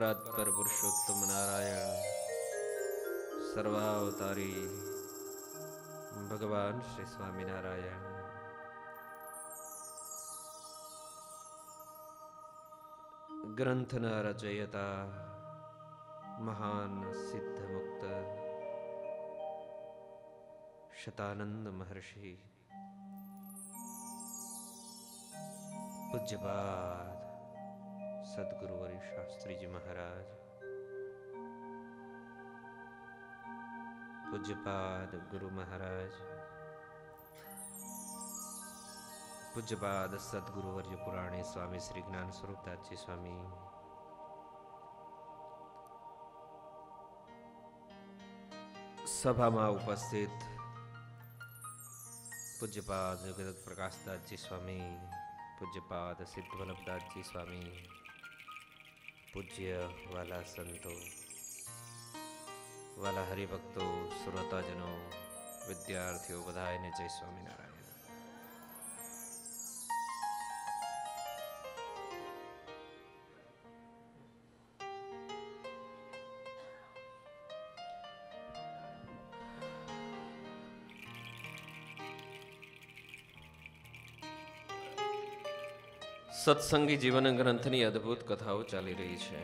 પરાત્પર પુરુષોત્તમ નારાયણ સર્વાવતારી ભગવાન શ્રી સ્વામિનારાયણ ગ્રંથના રચયતા મહાન સિદ્ધ મુક્ત શતાનંદ મહર્ષિ પૂજ્યપાદ સદગુરુવર્ય શાસ્ત્રીજી મહારાજ, પૂજ્યપાદ ગુરુ મહારાજ, પૂજ્યપાદ સદગુરુવર્ય પુરાણી સ્વામી શ્રી જ્ઞાન સ્વરૂપદાસજી સ્વામી, સભામાં ઉપસ્થિત પૂજ્યપાદ જગત પ્રકાશદાસજી સ્વામી, પૂજ્યપાદ સિદ્ધ વલ્લભદાસજી સ્વામી, પૂજ્ય વાલા સંતો, વાલા હરિભક્તો, શ્રોતાજનો, વિદ્યાર્થીઓ બધાને જય સ્વામિનારાયણ. સત્સંગી જીવન ગ્રંથની અદ્ભુત કથાઓ ચાલી રહી છે.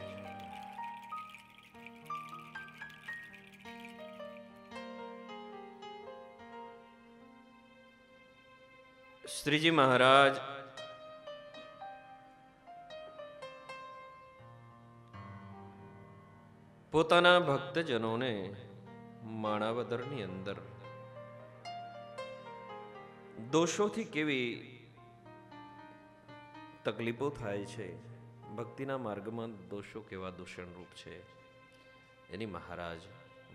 શ્રીજી મહારાજ પોતાના ભક્તજનોને માણાવદરની અંદર દોષોથી કેવી તકલીફો થાય છે, ભક્તિના માર્ગમાં દોષો કેવા દૂષણરૂપ છે, એની મહારાજ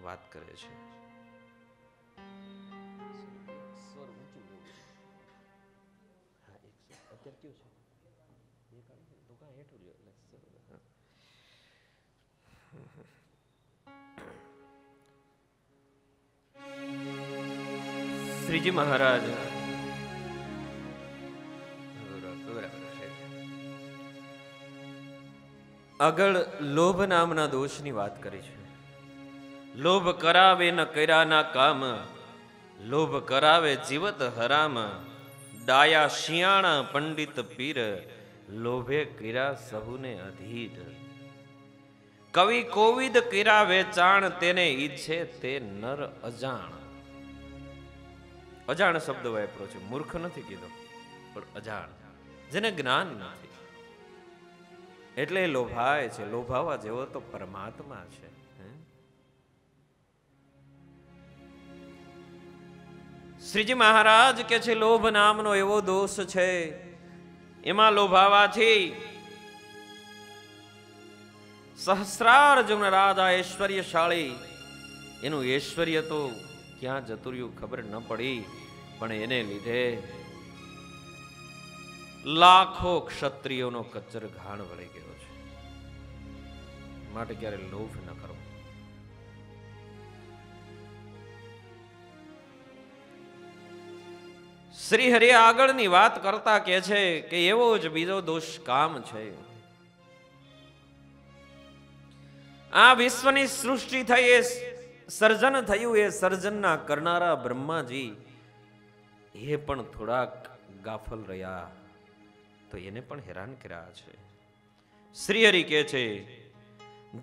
વાત કરે છે. શ્રીજી મહારાજ આગળ લોભ નામના દોષની વાત કરી છે. લોભ કરાવે ન કર્યા ના કામ, લોભ કરાવે જીવત હરામ, ડાયા શિયાણા પંડિત પીર, લોભે કર્યા સહુને અધીર. કવિ કોવિદ કર્યા વેચાણ, તેને ઈચ્છે તે નર અજાણ. અજાણ શબ્દ વાપરો છે, મૂર્ખ નથી કીધો, પણ અજાણ, જેને જ્ઞાન નથી એટલે લોભાય છે. લોભાવા જેવો તો પરમાત્મા છે. શ્રીજી મહારાજ કે છે લોભ નામનો એવો દોષ છે, એમાં લોભાવાથી સહસ્રાર્જુન રાજા ઐશ્વર્યશાળી, એનું ઐશ્વર્ય તો ક્યાં જતું રહ્યું ખબર ન પડી, પણ એને લીધે લાખો ક્ષત્રિયોનો કચ્ચર ઘાણ વળી ગયો છે. માટે ક્યારે લોભ ન કરો. શ્રી હરિ આગળની વાત કરતા કે છે કે એવો જ બીજો દોષ કામ છે. આ વિશ્વની સૃષ્ટિ થઈ, એ સર્જન થયું, એ સર્જનના કરનારા બ્રહ્માજી એ પણ થોડાક ગાફલ રહ્યા, તો એને પણ હેરાન કર્યા છે. શ્રી હરિ કે છે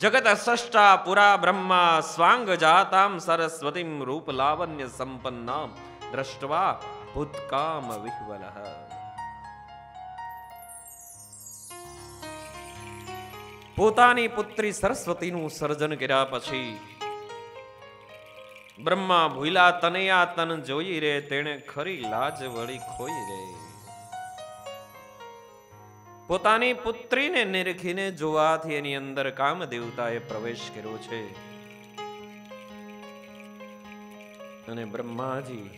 જગત સષ્ટા પુરા બ્રહ્મા, સ્વાંગ જાતામ સરસ્વતીમ, રૂપ લાવન્ય સંપન્નામ, દ્રષ્ટવા ભૂતકામ વિહ્વલઃ. પોતાની પુત્રી સરસ્વતીનું સર્જન કર્યા પછી બ્રહ્મા ભૂલા તનયા તન જોઈ રે, તેણે ખરી લાજ વળી ખોઈ રે. પોતાની પુત્રીને નિરખીને જોવાથી એની અંદર કામ દેવતાએ પ્રવેશ કર્યો છે. અને બ્રહ્માજી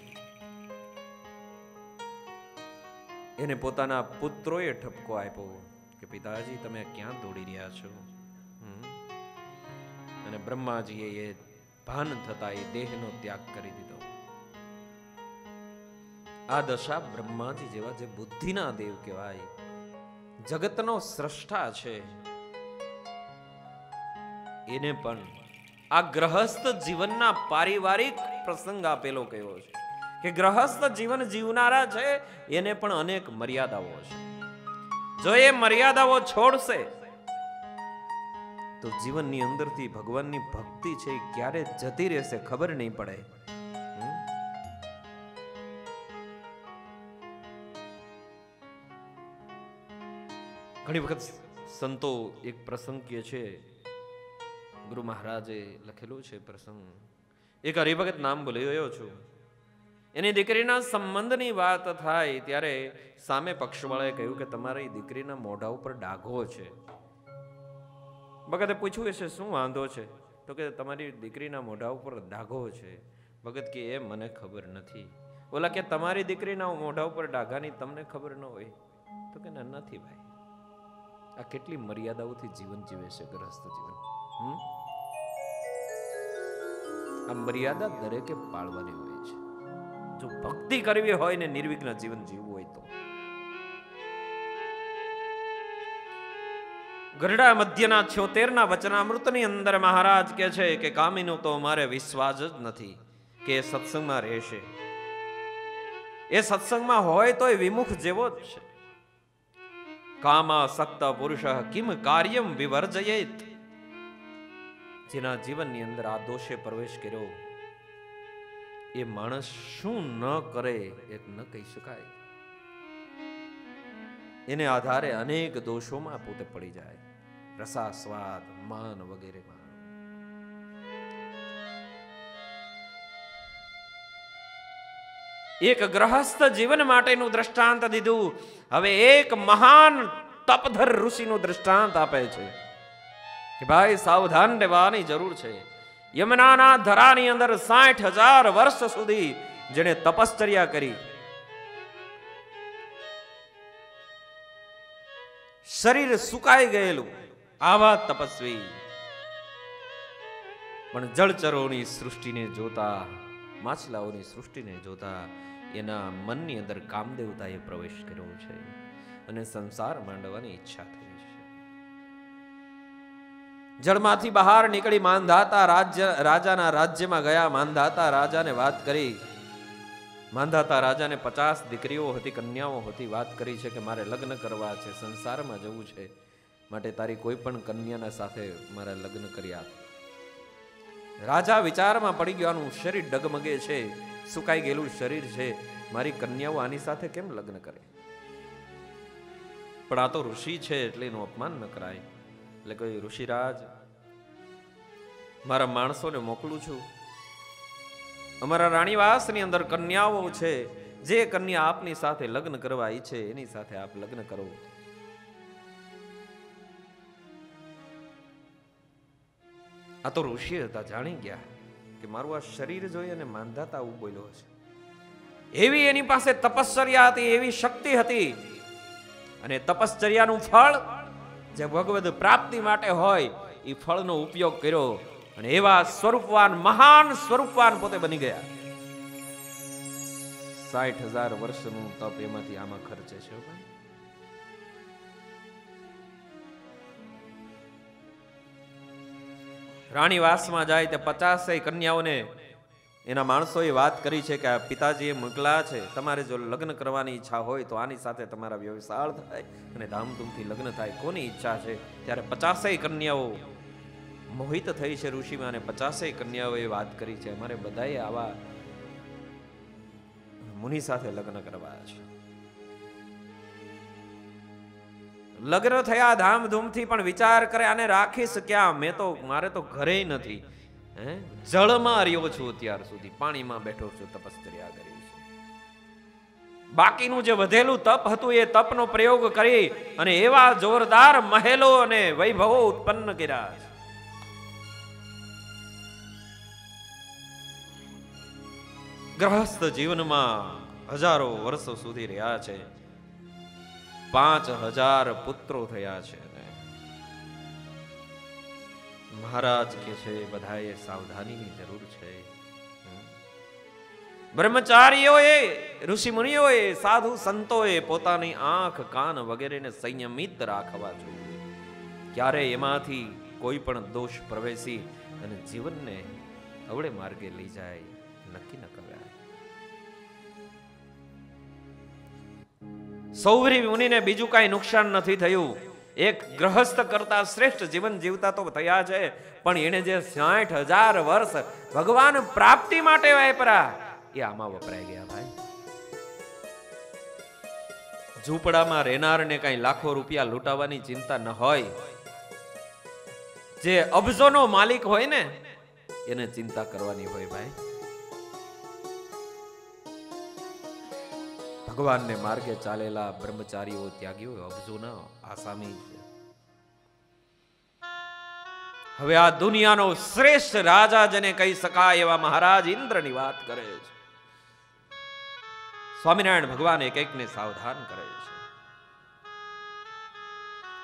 એને પોતાના પુત્રોએ ઠપકો આપ્યો કે પિતાજી તમે ક્યાં દોડી રહ્યા છો. અને બ્રહ્માજીએ એ ભાન થતા એ દેહનો ત્યાગ કરી દીધો. આ દશા બ્રહ્માજી જેવા જે બુદ્ધિના દેવ કહેવાય, જગતનો સ્રષ્ટા છે, એને પણ આ ગ્રહસ્થ જીવનના પારિવારિક પ્રસંગ આપેલો કયો છે કે ગ્રહસ્થ જીવન જીવનારા છે એને પણ અનેક મર્યાદાઓ છે. જો એ મર્યાદાઓ છોડશે તો જીવનની અંદરથી ભગવાનની ભક્તિ છે ક્યારે જતી રહેશે ખબર નહીં પડે. ઘણી વખત સંતો એક પ્રસંગ કે છે, ગુરુ મહારાજે લખેલું છે પ્રસંગ. એક હરિભગત નામ ભૂલી ગયો છું, એની દીકરીના સંબંધની વાત થાય ત્યારે સામે પક્ષવાળાએ કહ્યું કે તમારી દીકરીના મોઢા ઉપર ડાઘો છે. ભગતે પૂછ્યું છે શું વાંધો છે? તો કે તમારી દીકરીના મોઢા ઉપર ડાઘો છે. ભગત કે એ મને ખબર નથી. ઓલા કે તમારી દીકરીના મોઢા ઉપર ડાઘાની તમને ખબર ન હોય? તો કે ના નથી ભાઈ. આ કેટલી મર્યાદાઓથી જીવન જીવે છે ગ્રહસ્થ જીવન. આ મર્યાદા દરેકે પાળવાની હોય છે જો ભક્તિ કરવી હોય ને નિર્વિઘ્ન જીવન જીવવું હોય તો. ગરડા મધ્યના 76ના વચનામૃતની અંદર મહારાજ કહે છે કે કામીનો તો અમારે વિશ્વાસ જ નથી કે એ સત્સંગમાં રહેશે. એ સત્સંગમાં હોય તો એ વિમુખ જેવો જ છે. કામાસક્ત પુરુષ કિમ કાર્યમ વિવર્જયેત. જેના જીવનની અંદર આ દોષે પ્રવેશ કર્યો એ માણસ શું ન કરે એ ન કહી શકાય. એને આધારે અનેક દોષોમાં પોતે પડી જાય, રસાસ્વાદ, માન વગેરેમાં. એક ગ્રહસ્થ જીવન માટેનું દ્રષ્ટાંત દીધું. હવે એક મહાન તપધર ઋષિનું દ્રષ્ટાંત આપે છે કે ભાઈ સાવધાન રહેવાની જરૂર છે. યમુનાના ધરાની અંદર 60,000 વર્ષ સુધી જેણે તપશ્ચર્યા કરી, શરીર સુકાઈ ગયેલું આવા તપસ્વી પણ જળચરોની સૃષ્ટિને જોતા, માછલાઓની સૃષ્ટિને જોતા એના મનની અંદર કામદેવતાએ પ્રવેશ કર્યો છે અને સંસાર માંડવાની ઈચ્છા થઈ છે. જળમાંથી બહાર નીકળી માંધાતા રાજાના રાજ્યમાં ગયા. માંધાતા રાજાને વાત કરી. માંધાતા રાજાને 50 દીકરીઓ હતી, કન્યાઓ હતી. વાત કરી છે કે મારે લગ્ન કરવા છે, સંસારમાં જવું છે, માટે તારી કોઈ પણ કન્યાના સાથે મારે લગ્ન કરી આપ. રાજા વિચારમાં પડી ગયો, આનું શરીર ડગમગે છે, સુકાઈ ગયેલું શરીર છે, મારી કન્યાઓ આની સાથે કેમ લગ્ન કરે? પણ આ તો ઋષિ છે એટલે એનું અપમાન ન કરાય. એટલે કોઈ ઋષિરાજ, મારા માણસોને મોકલું છું, અમારા રાણીવાસની અંદર કન્યાઓ છે, જે કન્યા આપની સાથે લગ્ન કરવા ઈચ્છે એની સાથે આપ લગ્ન કરો. આ તો ઋષિ હતા, જાણી ગયા કે મારું આ શરીર જોઈ અને માંધાતા આવું બોલ્યો છે. એવી એની પાસે તપશ્ચર્યા હતી, એવી શક્તિ હતી, અને તપશ્ચર્યાનું ફળ જે ભગવદ પ્રાપ્તિ માટે હોય એ ફળનો ઉપયોગ કર્યો અને એવા સ્વરૂપવાન, મહાન સ્વરૂપવાન પોતે બની ગયા. 60,000 વર્ષનું તપ એમાંથી આમાં ખર્ચે છે. રાણીવાસમાં જાય તે 50 કન્યાઓને એના માણસોએ વાત કરી છે કે આ પિતાજીએ મોકલા છે, તમારે જો લગ્ન કરવાની ઈચ્છા હોય તો આની સાથે તમારા વ્યવસાય થાય અને ધામધૂમથી લગ્ન થાય. કોની ઈચ્છા છે? ત્યારે 50 કન્યાઓ મોહિત થઈ છે ઋષિમાં, અને 50 કન્યાઓએ વાત કરી છે અમારે બધાએ આવા મુનિ સાથે લગ્ન કરવા છે. લગ્ન થયા ધામધૂમથી, પણ વિચાર કરે આને રાખીશ ક્યાં? મારે તો ઘરે નથી, જળમાં રહ્યો છું અત્યાર સુધી, પાણીમાં બેઠો છું, તપશ્ચર્યા કરી છે. બાકીનું જે વધેલું તપ હતું એ તપનો પ્રયોગ કરી અને એવા જોરદાર મહેલો અને વૈભવો ઉત્પન્ન કર્યા છે. ગ્રહસ્થ જીવનમાં હજારો વર્ષો સુધી રહ્યા છે. 5,000 પુત્રો થયા છે. મહારાજ કે છે બધાએ સાવધાનીની જરૂર છે. બ્રહ્મચારીઓએ, ઋષિ મુનિઓએ, સાધુ સંતોએ પોતાની આંખ, કાન વગેરેને સંયમિત રાખવા જોઈએ. ક્યારે એમાંથી કોઈ પણ દોષ પ્રવેશી અને જીવનને અવળે માર્ગે લઈ જાય નક્કી ન કરાય. સૌરી મુનિને બીજું કાંઈ નુકસાન નથી થયું. એક ગ્રહસ્થ કરતા શ્રેષ્ઠ જીવન જીવતા તો થયા છે, પણ એને જે 60,000 વર્ષ ભગવાન પ્રાપ્તિ માટે વાપરા એ આમાં વપરાઈ ગયા ભાઈ. ઝૂંપડામાં રહેનારને કઈ લાખો રૂપિયા લૂંટાવાની ચિંતા ન હોય, જે અબજોનો માલિક હોય ને એને ચિંતા કરવાની હોય ભાઈ. ભગવાનને માર્ગે ચાલેલા બ્રહ્મચારીઓ, ત્યાગીઓ અબજોના આસામી છે. હવે આ દુનિયાનો શ્રેષ્ઠ રાજા જેને કહી શકાય એવા મહારાજ ઇન્દ્રની વાત કરે છે. સ્વામિનારાયણ ભગવાન એક એકને સાવધાન કરે છે.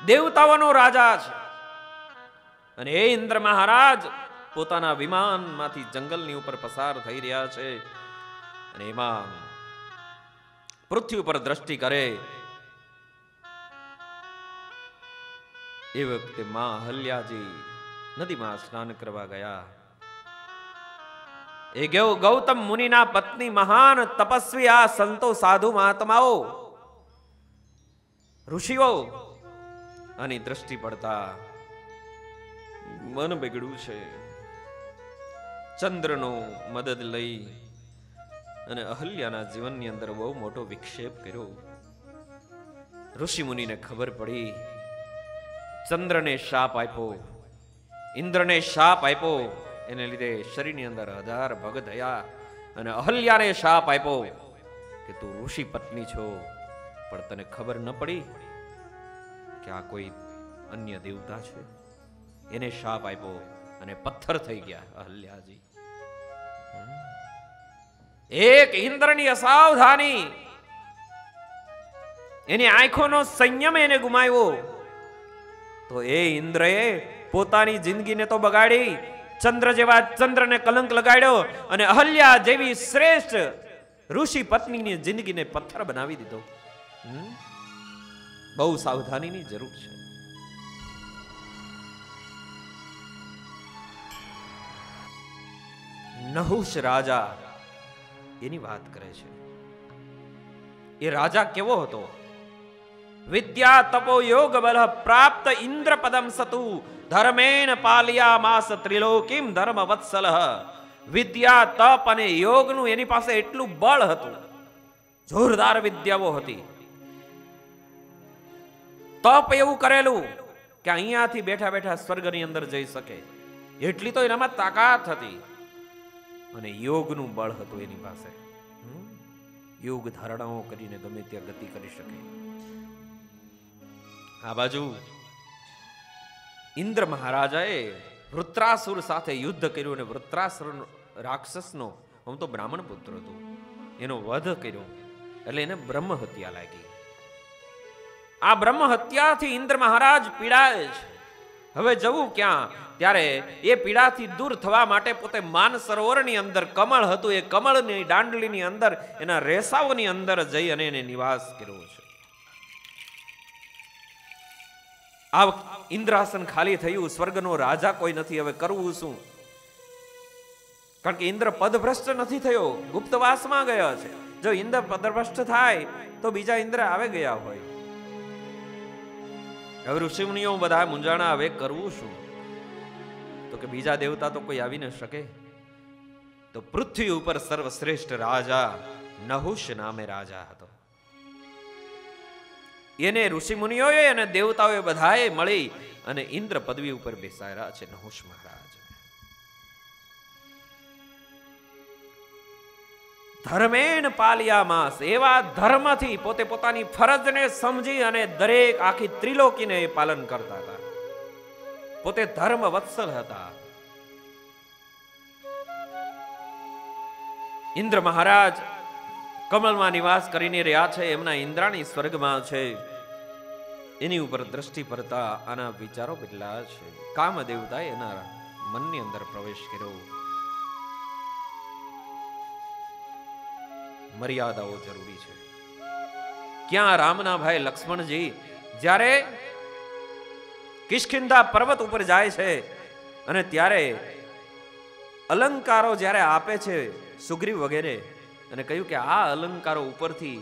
દેવતાઓનો રાજા છે અને એ ઇન્દ્ર મહારાજ પોતાના વિમાનમાંથી જંગલની ઉપર પસાર થઈ રહ્યા છે અને એમાં પૃથ્વી ઉપર દ્રષ્ટિ કરે એ વખતે માં અહલ્યાજી નદીમાં સ્નાન કરવા ગયા. એ ગૌતમ મુનિના પત્ની મહાન તપસ્વી આ સંતો સાધુ મહાત્માઓ ઋષિઓ આની દ્રષ્ટિ પડતા મન બગડ્યું છે. ચંદ્રનો મદદ લઈ અને અહલ્યાના જીવનની અંદર બહુ મોટો વિક્ષેપ કર્યો. ઋષિ મુનિને ખબર પડી, ચંદ્રને શાપ આપ્યો, ઇન્દ્રને શાપ આપ્યો, એને લીધે શરીરની અંદર 1000 ભગ થયા અને અહલ્યાને શાપ આપ્યો કે તું ઋષિ પત્ની છો પણ તને ખબર ન પડી કે આ કોઈ અન્ય દેવતા છે. એને શાપ આપ્યો અને પથ્થર થઈ ગયા અહલ્યાજી. એક ઇન્દ્રની અસાવધાની, એની આંખોનો સંયમ એને ગુમાવ્યો તો એ ઇન્દ્રએ પોતાની જિંદગીને તો બગાડી, ચંદ્ર જેવા ચંદ્રને કલંક લગાડ્યો અને અહલ્યા જેવી શ્રેષ્ઠ ઋષિ પત્નીની જિંદગીને પથ્થર બનાવી દીધો. બહુ સાવધાનીની જરૂર છે. નહુષ રાજા એની વાત કરે છે. એ રાજા કેવો હતો? વિદ્યા તપો યોગ બલ પ્રાપ્ત ઇન્દ્ર પદમ સતુ ધર્મેન પાલિયા માસ ત્રિલોકીમ ધર્મ વત્સલ. વિદ્યા તપ અને યોગનું એની પાસે એટલું બળ હતું, જોરદાર વિદ્યાઓ હતી. તપ એવું કરેલું કે અહીંયાથી બેઠા બેઠા સ્વર્ગની અંદર જઈ શકે એટલી તો એનામાં તાકાત હતી. અને યોગનું બળ હતું એની પાસે, યોગ ધારણાઓ કરીને ગમે ત્યાં ગતિ કરી શકે. આ બાજુ ઇન્દ્ર મહારાજાએ વૃત્રાસુર સાથે યુદ્ધ કર્યું અને વૃત્રાસુર રાક્ષસનો, આમ તો બ્રાહ્મણ પુત્ર હતો, એનો વધ કર્યો એટલે એને બ્રહ્મ હત્યા લાગી. આ બ્રહ્મ હત્યાથી ઇન્દ્ર મહારાજ પીડાય છે. હવે જવું ક્યાં? ત્યારે એ પીડાથી દૂર થવા માટે પોતે માન સરોવરની અંદર કમળ હતું, એ કમળની દાંડલીની અંદર એના રેસાઓની અંદર જઈ અને એને નિવાસ કર્યો છે. આ ઇન્દ્રાસન ખાલી થયું, સ્વર્ગનો રાજા કોઈ નથી, હવે કરવું શું? કારણ કે ઇન્દ્ર પદભ્રષ્ટ નથી થયો, ગુપ્તવાસમાં ગયો છે. જો ઇન્દ્ર પદભ્રષ્ટ થાય તો બીજા ઇન્દ્ર આવે ગયા હોય. હવે ઋષિમુનિઓ બધા મૂંઝાણા, હવે કરવું શું? તો કે બીજા દેવતા તો કોઈ આવી ન શકે. તો પૃથ્વી ઉપર સર્વશ્રેષ્ઠ રાજા નહુષ નામે રાજા હતો. એને ઋષિમુનિઓએ અને દેવતાઓએ બધાએ મળી અને ઇન્દ્ર પદવી ઉપર બેસાડ્યા છે નહુષ મહારાજ. ધર્મેન પાલિયા માસ, એવા ધર્મથી પોતે પોતાની ફરજને સમજી અને દરેક આખી ત્રિલોકીને પાલન કરતા હતા. પોતે ધર્મ વત્સલ હતા. ઇન્દ્ર મહારાજ કમળમાં નિવાસ કરીને રહ્યા છે, એમના ઇન્દ્રાણી સ્વર્ગમાં છે. એની ઉપર દ્રષ્ટિ પડતા આના વિચારો બદલા છે. કામ દેવતાએ એના મનની અંદર પ્રવેશ કર્યો. મર્યાદાઓ જરૂરી છે. ક્યાં રામના ભાઈ લક્ષ્મણજી જ્યારે કિષ્કિંધા પર્વત ઉપર જાય છે અને ત્યારે અલંકારો જ્યારે આપે છે સુગ્રીવ વગેરે, અને કહ્યું કે આ અલંકારો ઉપરથી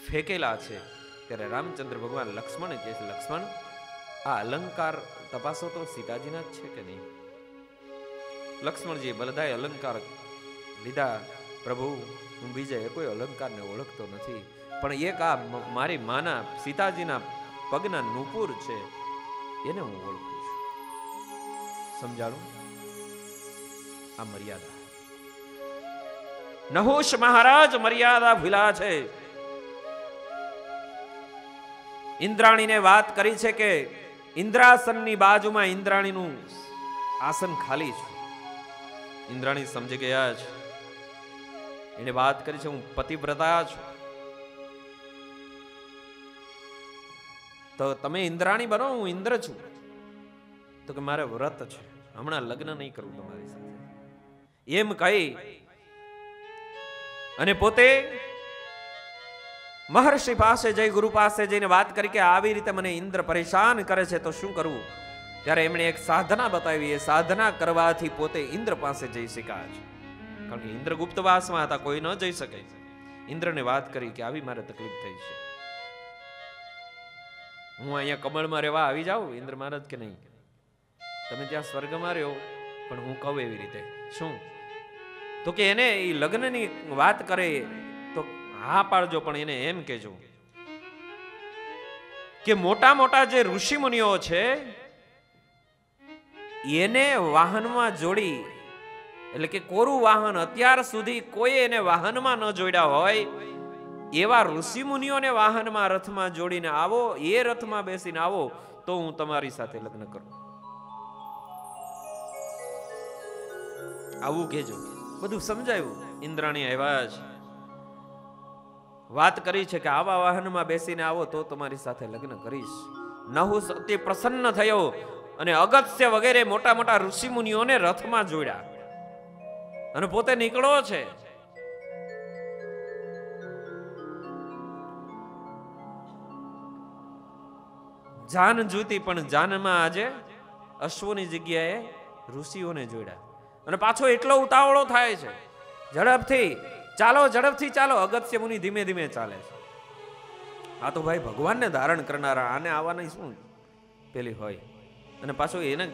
ફેંકેલા છે, ત્યારે રામચંદ્ર ભગવાન લક્ષ્મણ કહે છે, લક્ષ્મણ આ અલંકાર તપાસો તો સીતાજીના જ છે કે નહીં. લક્ષ્મણજી બધાએ અલંકાર લીધા. પ્રભુ, હું બીજા કોઈ અલંકારને ઓળખતો નથી, પણ એક આ મારી માના સીતાજીના પગના નુપુર છે, એને હું ઓળખું છું. સમજાણું? આ મર્યાદા. નહુષ મહારાજ મર્યાદા ભૂલા છે. ઇન્દ્રાણીને વાત કરી છે કે ઇન્દ્રાસનની બાજુમાં ઇન્દ્રાણીનું આસન ખાલી છે. ઇન્દ્રાણી સમજી ગયા છે. એને વાત કરી છે, હું પતિવ્રતા છું, તો તમે ઇન્દ્રાણી બનો, હું ઇન્દ્ર છું. તો કે મારે વ્રત છે, હમણાં લગ્ન નહીં કરવું તમારી સાથે, એમ કહી અને પોતે મહર્ષિ પાસે જઈ, ગુરુ પાસે જઈને વાત કરી કે આવી રીતે મને ઇન્દ્ર પરેશાન કરે છે, તો શું કરવું? ત્યારે એમણે એક સાધના બતાવી. એ સાધના કરવાથી પોતે ઇન્દ્ર પાસે જઈ શકાય છે. કારણ કે ઇન્દ્ર ગુપ્તવાસમાં હતા, કોઈ ન જઈ શકે. ઇન્દ્રને વાત કરી કે આવી મારે તકલીફ થઈ છે, હું અહીંયા કમળમાં રહેવા આવી જાઉં. ઇન્દ્ર મહારાજ કે નહીં, તમે ત્યાં સ્વર્ગમાં રહ્યો, પણ હું કહું એવી રીતે. શું? તો કે એને એ લગ્નની વાત કરે તો હા પાડજો, પણ એને એમ કહેજો કે મોટા મોટા જે ઋષિ મુનિઓ છે એને વાહનમાં જોડી, એટલે કે કોરું વાહન અત્યાર સુધી કોઈ એને વાહનમાં ન જોડ્યા હોય એવા ઋષિ મુનિઓને વાહનમાં, રથમાં જોડીને આવો, એ રથમાં બેસીને આવો, તો હું તમારી સાથે લગ્ન કરું. આવું કહેજો. બધું સમજાયું. ઇન્દ્રાણી આવ્યા છે, વાત કરી છે કે આવા વાહનમાં બેસીને આવો તો તમારી સાથે લગ્ન કરીશ. નહુષ અતિ પ્રસન્ન થયો અને અગત્ય વગેરે મોટા મોટા ઋષિ મુનિઓને રથમાં જોડ્યા અને પોતે નીકળો છે. જાન જૂતી, પણ જાનમાં આજે અશ્વની જગ્યાએ ઋષિઓને જોડ્યા. અને પાછો એટલો ઉતાવળો થાય છે, ઝડપથી ચાલો, ઝડપથી ચાલો. અગત્ય મુનિ ધીમે ધીમે ચાલે છે. આ તો ભાઈ ભગવાનને ધારણ કરનારા, આને આવવાની શું પેલી હોય. અને પાછો એને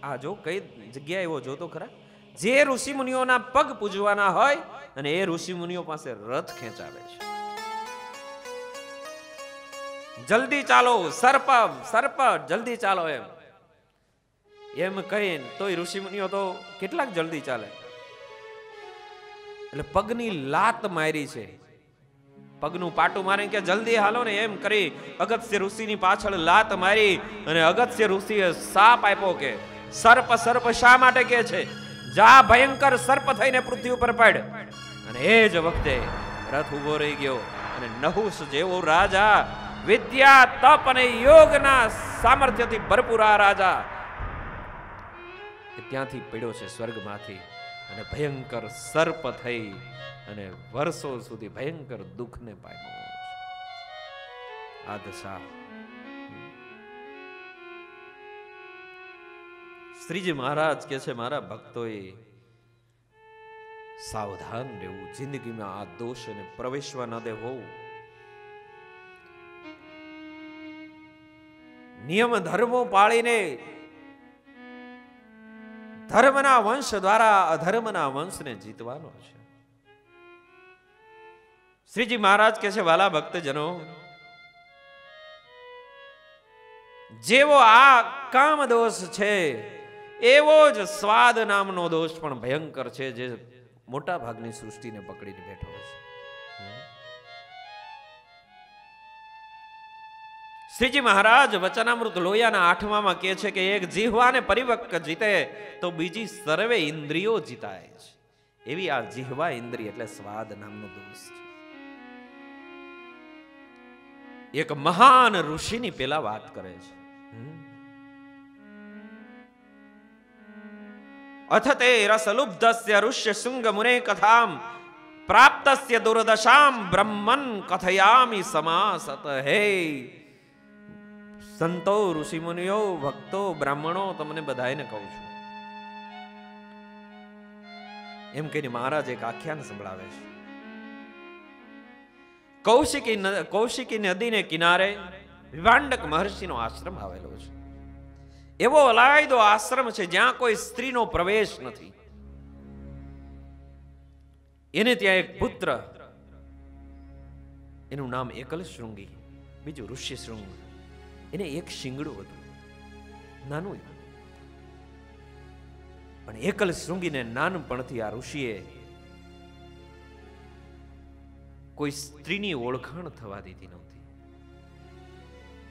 આ જો કઈ જગ્યાએ એવો જોતો ખરા, જે ઋષિ મુનિઓના પગ પૂજવાના હોય અને એ ઋષિ મુનિઓ પાસે રથ ખેંચાવે છે. જલ્દી ચાલો, સર્પ સર્પ, જલ્દી ચાલો એમ કહીને તોય ઋષિ મુનિઓ તો કેટલાક જલ્દી ચાલે. એટલે પગની લાત મારી છે, પગનું પાટું મારી કે જલ્દી હાલો ને એમ કરી અગત્ય ઋષિની પાછળ લાત મારી. અને અગત્ય ઋષિએ શાપ આપ્યો કે સર્પ સર્પ શા માટે કે છે, જા ભયંકર સર્પ થઈને પૃથ્વી ઉપર પડ. અને એ જ વખતે રથ ઉભો રહી ગયો અને નહુષ જેવો રાજા, વિદ્યા તપ અને યોગના સામર્થ્યથી ભરપૂર આ રાજા ત્યાંથી પડ્યો છે સ્વર્ગમાંથી, અને ભયંકર સર્પ થઈ અને વર્ષો સુધી ભયંકર દુઃખને પામ્યો. આ દશા. શ્રીજી મહારાજ કે છે મારા ભક્તોએ સાવધાન રહેવું, જિંદગીમાં આ દોષને પ્રવેશવા ન દેવો. નિયમ ધર્મો પાળીને ધર્મના વંશ દ્વારા અધર્મના વંશને જીતવાનો છે. શ્રીજી મહારાજ કહે છે વાલા ભક્તજનો, જેવો આ કામ દોષ છે એવો જ સ્વાદ નામનો દોષ પણ ભયંકર છે, જે મોટા ભાગની સૃષ્ટિને પકડીને બેઠો છે. શ્રીજી મહારાજ વચનામૃત લોયાના 8માં કહે છે કે એક જીહવાને પરિવક્ક જીતે તો બીજી સર્વે ઇન્દ્રિયો જીતાય છે. એવી આ જીહવા ઇન્દ્રિય એટલે સ્વાદ નામનો દોષ છે. એક મહાન ઋષિની પેલા વાત કરે છે, અથ તે રસલુબ્ધસ્ય ઋષ્ય શુંગ મુને કથામ પ્રાપ્તસ્ય દુર્દશામ બ્રહ્મન કથયામિ સમાસત. હે સંતો, ઋષિમુનિઓ, ભક્તો, બ્રાહ્મણો, તમને બધાને કહું છું. એમ કહીને મહારાજ એક આખ્યાન સંભળાવે છે. કૌશિકી નદીને કિનારે વિભાંડક મહર્ષિનો આશ્રમ આવેલો છે. એવો અલાયદો આશ્રમ છે જ્યાં કોઈ સ્ત્રીનો પ્રવેશ નથી. એને ત્યાં એક પુત્ર, એનું નામ એકલ શૃંગી, બીજું ઋષિ શૃંગ. એને એક શિંગડું હતું, નાનું. પણ એકલ શૃંગીને નાનપણથી આ ઋષિએ કોઈ સ્ત્રીની ઓળખાણ થવા દીધી નહોતી.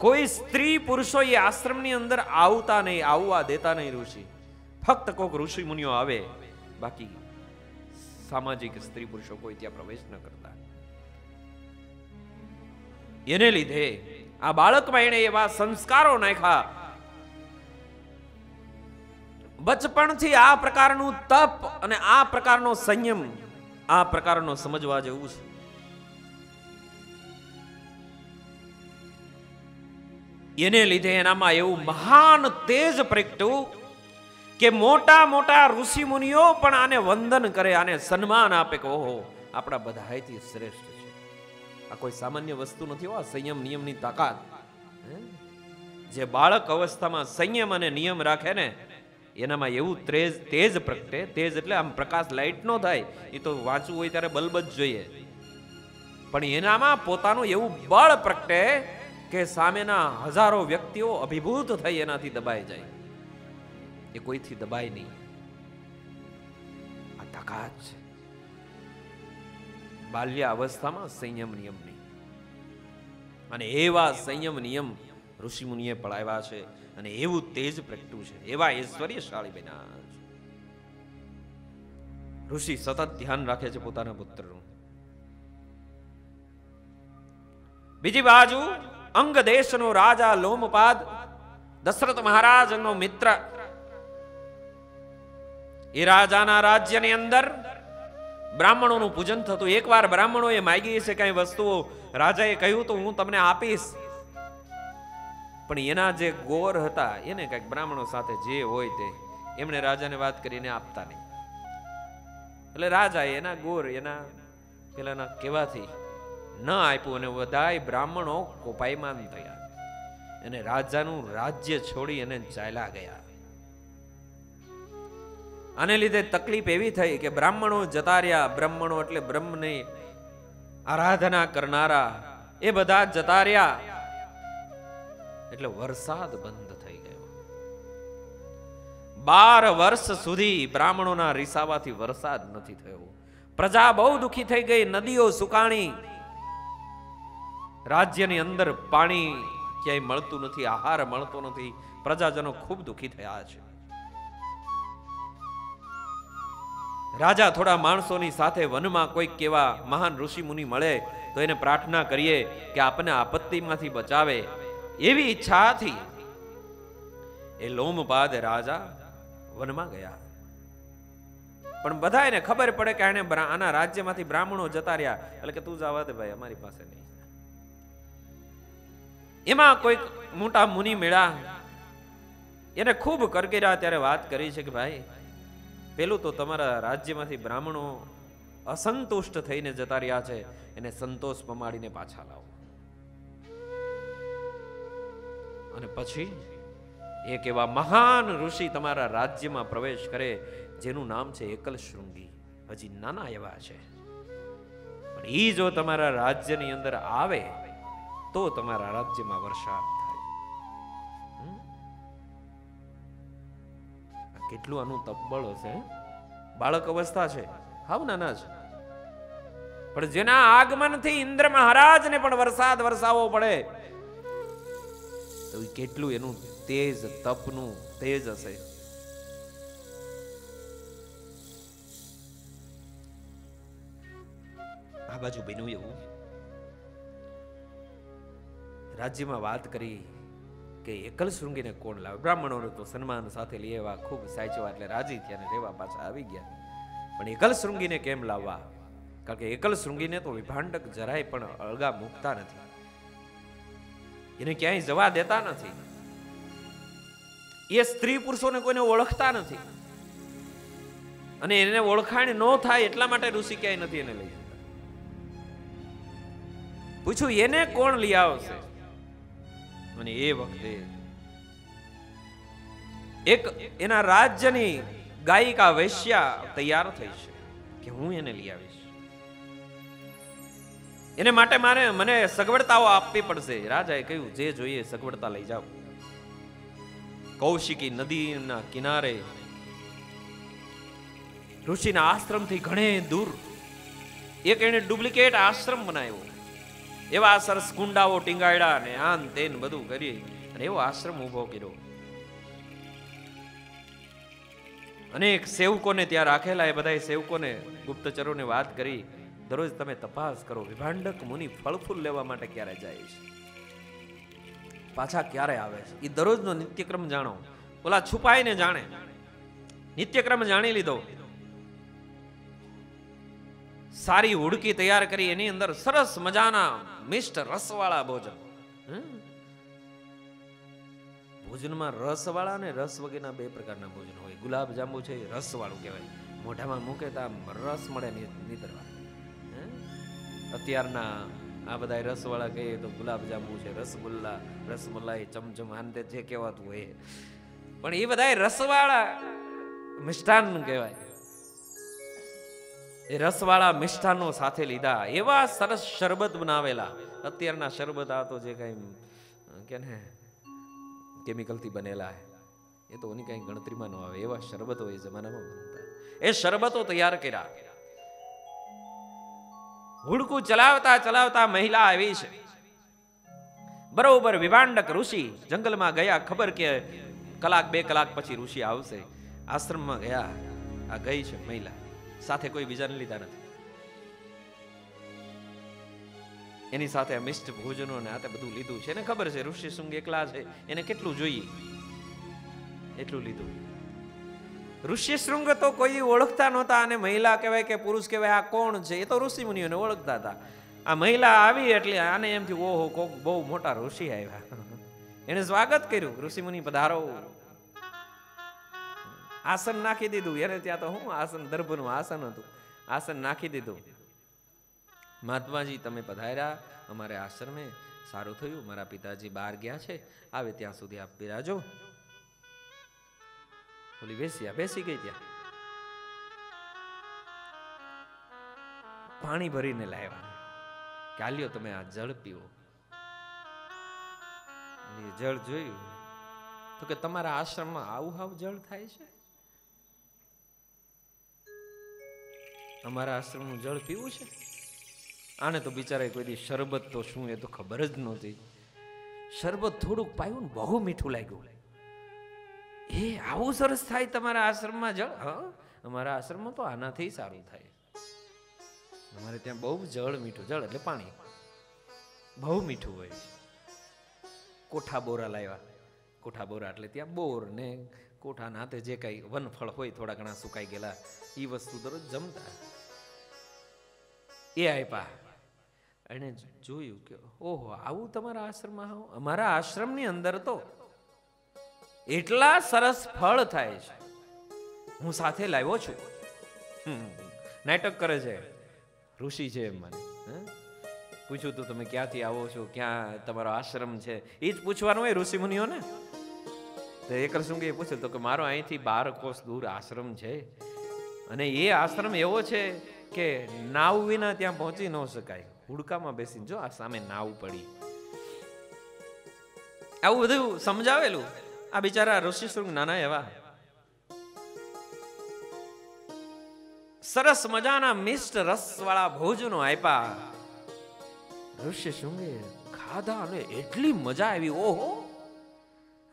કોઈ સ્ત્રી પુરુષો એ આશ્રમની અંદર આવતા નહીં, આવવા દેતા નહીં ઋષિ. ફક્ત કોઈક ઋષિ મુનિઓ આવે, બાકી સામાજિક સ્ત્રી પુરુષો કોઈ ત્યાં પ્રવેશ ન કરતા. એને લીધે આ બાળકમાં એને એવા સંસ્કારો નાખ્યા. બચપણથી આ પ્રકારનું તપ અને આ પ્રકારનો સંયમ, આ પ્રકારનો સમજવા જેવું છે. એને લીધે એનામાં એવું મહાન તેજ પ્રગટ્યું કે મોટા મોટા ઋષિ મુનિઓ પણ આને વંદન કરે, આને સન્માન આપે કે ઓહો, આપણા બધાથી શ્રેષ્ઠ છે. આ કોઈ સામાન્ય વસ્તુ નથી. આ સંયમ નિયમની તાકાત. જે બાળક અવસ્થામાં સંયમ અને નિયમ રાખે ને, એનામાં એવું તેજ પ્રગટે. તેજ એટલે આમ પ્રકાશ, લાઈટ નો થાય, એ તો વાંચવું હોય ત્યારે બલ્બ જ જોઈએ. પણ એનામાં પોતાનું એવું બળ પ્રગટે કે સામેના હજારો વ્યક્તિઓ અભિભૂત થઈ એનાથી દબાઈ જાય. એ કોઈથી દબાય નહીં. આ તાકાત છે બાલ્ય અવસ્થામાં સંયમ નિયમની. અને એવા સંયમ નિયમ ઋષિ મુનિએ પડાવ્યા છે, અને એવું તેજ પ્રગટ્યું છે. એવા ઐશ્વર્યશાળી બન્યા છે. ઋષિ સતત ધ્યાન રાખે છે પોતાના પુત્રનું. બીજી બાજુ અંગ દેશનો રાજા લોમપાદ, દશરથ મહારાજનો મિત્ર, એ રાજાના રાજ્યની અંદર બ્રાહ્મણોનું પૂજન થતું. એકવાર બ્રાહ્મણોએ માંગી છે કઈ વસ્તુઓ, રાજાએ કહ્યું તો હું તમને આપીશ. પણ એના જે ગોર હતા એને કઈક બ્રાહ્મણો સાથે જે હોય તે એમણે રાજાને વાત કરીને આપતા નહીં. એટલે રાજાએ એના ગોર એના પેલાના કહેવાથી ન આપ્યું, અને બધાય બ્રાહ્મણો કોપાયમાન થયા અને રાજાનું રાજ્ય છોડી અને ચાલ્યા ગયા. આને લીધે તકલીફ એવી થઈ કે બ્રાહ્મણો જતા રહ્યા. બ્રાહ્મણો એટલે બ્રહ્મની આરાધના કરનારા, એ બધા જતા રહ્યા. એટલે વરસાદ બંધ થઈ ગયો. 12 વર્ષ સુધી બ્રાહ્મણોના રીસાવાથી વરસાદ નથી થયો. પ્રજા બહુ દુખી થઈ ગઈ. નદીઓ સુકાણી, રાજ્યની અંદર પાણી ક્યાંય મળતું નથી, આહાર મળતો નથી. પ્રજાજનો ખૂબ દુખી થયા છે. રાજા થોડા માણસોની સાથે વનમાં કોઈક કેવા મહાન ઋષિ મુનિ મળે તો એને પ્રાર્થના કરીએ કે આપણને આપત્તિમાંથી બચાવે, એવી ઈચ્છાથી એ લોમપાદ રાજા વનમાં ગયા. પણ બધા એને ખબર પડે કે આના રાજ્યમાંથી બ્રાહ્મણો જતા રહ્યા, એટલે કે તું જવા દે ભાઈ, અમારી પાસે નહીં. એમાં કોઈક મોટા મુનિ મેળા, એને ખૂબ કરકેરા ત્યારે વાત કરી છે કે ભાઈ, પેલું તો તમારા રાજ્યમાંથી બ્રાહ્મણો અસંતુષ્ટ થઈને જતા રહ્યા છે, એને સંતોષ પમાડીને પાછા લાવો. અને પછી એક એવા મહાન ઋષિ તમારા રાજ્યમાં પ્રવેશ કરે જેનું નામ છે એકલ શૃંગી. હજી નાના એવા છે, પણ ઈ જો તમારા રાજ્યની અંદર આવે તો તમારા રાજ્યમાં વરસાદ થાય. કેટલું આનું તપબળ હશે. બાળક અવસ્થા છે, હાવ નાના છે, પણ જેના આગમનથી ઇન્દ્ર મહારાજને પણ વરસાદ વરસાવવો પડે તો કેટલું એનું તેજ, તપનું તેજ હશે. આ બાજુ બન્યું એવું, રાજ્યમાં વાત કરી કે એકલ શૃંગીને કોણ લાવે. બ્રાહ્મણોને તો સન્માન સાથે લઈ આવ્યા, ખૂબ સાચવા એટલે રાજી થયા ને રેવા પાછા આવી ગયા. પણ એકલ શૃંગીને કેમ લાવવા? કારણ કે એકલ શૃંગીને તો વિભાંડક જરાય પણ અળગા મૂકતા નથી. એને ક્યાંય જવા દેતા નથી. એ સ્ત્રી પુરુષોને કોઈને ઓળખતા નથી, અને એને ઓળખાણ ન થાય એટલા માટે ઋષિ ક્યાંય નથી એને લઈ જતા. પૂછ્યું એને કોણ લઈ આવશે? અને એ વખતે એક એના રાજ્યની ગાયિકા વૈશ્યા તૈયાર થઈ છે કે હું એને લઈ આવીશ. એને માટે મને સગવડતાઓ આપવી પડશે. રાજાએ કહ્યું જે જોઈએ સગવડતા લઈ જાઓ. કૌશિકી નદીના કિનારે ઋષિના આશ્રમથી ઘણે દૂર એક એને ડુપ્લિકેટ આશ્રમ બનાવ્યો. એવા સરસ કુંડાઓ ટીંગાડ્યા ને આન તેન બધું કરી અને એવો આશ્રમ ઉભો કર્યો. અનેક સેવકોને ત્યાં રાખેલા. એ બધા સેવકોને ગુપ્તચરોને વાત કરી, દરરોજ તમે તપાસ કરો વિભાંડક મુનિ ફળ ફૂલ લેવા માટે ક્યારે જાય છે, પાછા ક્યારે આવે છે, એ દરરોજનો નિત્યક્રમ જાણો. ઓલા છુપાઈને જાણે, નિત્યક્રમ જાણી લીધો. સારી હુડકી તૈયાર કરી એની અંદર સરસ મજાના મિષ્ટ રસવાળા ભોજન. ભોજનમાં રસવાળા ને રસ વગેરેના બે પ્રકારના ભોજન હોય. ગુલાબ જાંબુ છે એ રસવાળું કહેવાય, મોઢામાં મૂકે તો રસ મળે નીતરવા. અત્યારના આ બધા રસવાળા કહીએ તો ગુલાબ જાંબુ છે, રસગુલ્લા, રસમલાઈ, ચમચમ, આંતે જે કહેવાતું હોય, પણ એ બધા રસવાળા મિષ્ટાન કહેવાય. એ રસવાળા મિષ્ટાનો સાથે લીધા. એવા સરસ શરબત બનાવેલા. અત્યારના શરબત આ તો જે કઈ કે ને કેમિકલથી બનેલા એ તો એની કઈ ગણતરીમાં ન આવે. એવા શરબતો એ જમાનામાં બનતા. એ શરબતો તૈયાર કર્યા. હુડકું ચલાવતા ચલાવતા મહિલા આવી છે. બરોબર વિભાંડક ઋષિ જંગલમાં ગયા. ખબર કે કલાક બે કલાક પછી ઋષિ આવશે. આશ્રમમાં ગયા. આ ગઈ છે મહિલા, સાથે કોઈ બીજાને લીધા નથી. એની સાથે મિષ્ટ ભોજનો ને આ બધું લીધું છે. એને ખબર છે ઋષિ શૃંગ એકલા છે, એને કેટલું જોઈએ એટલું લીધું. ઋષિ શૃંગ તો કોઈ ઓળખતા નહોતા, અને મહિલા કહેવાય કે પુરુષ કહેવાય આ કોણ છે એ તો ઋષિ મુનિઓને ઓળખતા હતા. આ મહિલા આવી એટલે આને એમ થયું ઓહો કોક બહુ મોટા ઋષિ આવ્યા. એને સ્વાગત કર્યું, ઋષિ મુનિ પધારો. આસન નાખી દીધું. એને ત્યાં તો હું આસન દર્ભનું આસન હતું, આસન નાખી દીધું. મહાત્માજી તમે પધાર્યા અમારે આશ્રમે, સારું થયું. મારા પિતાજી બહાર ગયા છે, આવે ત્યાં સુધી આપ બિરાજો. બોલી બેસી ગઈ. ત્યાં પાણી ભરીને લાવ્યા કે આલ્યો તમે આ જળ પીવો. જળ જોયું તો કે તમારા આશ્રમમાં આવું હાવ જળ થાય છે? અમારા આશ્રમનું જળ પીવું છે? આને તો બિચારા કોઈ દી શરબત તો શું એ તો ખબર જ નહોતી. શરબત થોડુંક પાયું ને બહુ મીઠું લાગ્યું. એ આવું સરસ થાય તમારા આશ્રમમાં જળ? હા, અમારા આશ્રમમાં તો આનાથી સારું થાય. અમારે ત્યાં બહુ જળ મીઠું, જળ એટલે પાણી બહુ મીઠું હોય. કોઠા બોરા લાવ્યા. કોઠા બોરા એટલે ત્યાં બોર ને કોઠા ના હાથે જે કઈ વનફળ હોય થોડા ઘણા સુકાઈ ગયેલા એ વસ્તુ દરરોજ જમતા. એ આપ્યા. એને જોયું કે ઓહો આવું તમારા આશ્રમમાં? અમારા આશ્રમની અંદર તો એટલા સરસ ફળ થાય છે, હું સાથે લાવ્યો છું. નાટક કરે છે ઋષિ છે એમ. મને પૂછ્યું તું તમે ક્યાંથી આવો છો, ક્યાં તમારો આશ્રમ છે, એ જ પૂછવાનું હોય ઋષિ મુનિઓને. તો એકરસુંગે પૂછ્યું તો કે મારો અહીંથી 12 કોસ દૂર આશ્રમ છે, અને એ આશ્રમ એવો છે કે નાવ વિના ત્યાં પહોંચી ન શકાય. હુડકામાં બેસીને જો આ સામે નાવ પડી. આવું બધું સમજાવેલું. આ બિચારા ઋષિ શૃંગ નાના એવા સરસ મજાના મિષ્ટ રસ વાળા ભોજનો આપ્યા. ઋષિ શૃંગે ખાધા અને એટલી મજા આવી. ઓહો